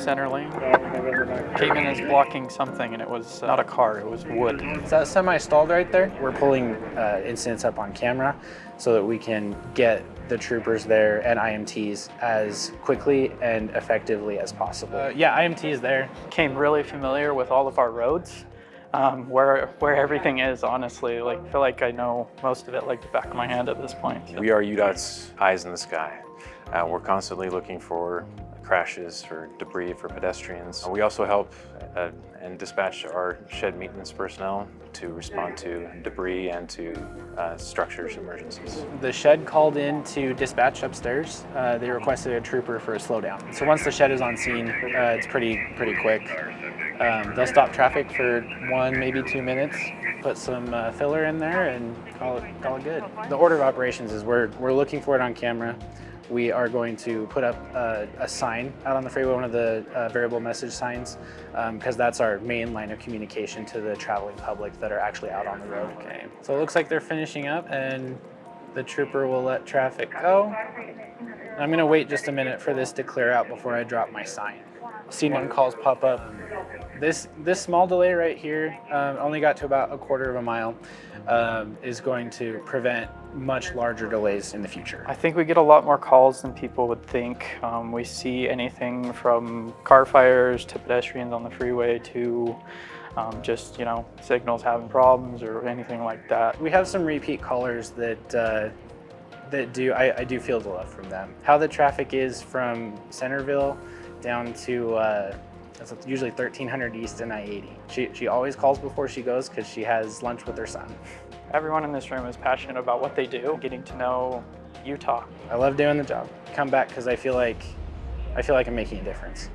center lane. Came in as blocking something, and it was not a car, it was wood. Is that semi-stalled right there? We're pulling incidents up on camera so that we can get the troopers there and IMTs as quickly and effectively as possible. Yeah, IMT is there. Came really familiar with all of our roads, where everything is, honestly. Like, I feel like I know most of it like the back of my hand at this point. We are UDOT's eyes in the sky. We're constantly looking for crashes, for debris, for pedestrians. We also help and dispatch our shed maintenance personnel to respond to debris and to structures emergencies. The shed called in to dispatch upstairs. They requested a trooper for a slowdown. So once the shed is on scene, it's pretty quick. They'll stop traffic for 1, maybe 2 minutes, put some filler in there, and call it good. The order of operations is we're looking for it on camera. We are going to put up a sign out on the freeway, one of the variable message signs, because that's our main line of communication to the traveling public that are actually out on the road. Okay. So it looks like they're finishing up, and the trooper will let traffic go. I'm gonna wait just a minute for this to clear out before I drop my sign. C1 calls pop up. This small delay right here, only got to about 1/4 of a mile, is going to prevent much larger delays in the future. I think we get a lot more calls than people would think. We see anything from car fires to pedestrians on the freeway to just, signals having problems or anything like that. We have some repeat callers that I do feel the love from them. How the traffic is from Centerville down to it's usually 1300 East and I-80. She always calls before she goes because she has lunch with her son. Everyone in this room is passionate about what they do, getting to know Utah. I love doing the job. Come back because I feel like I'm making a difference.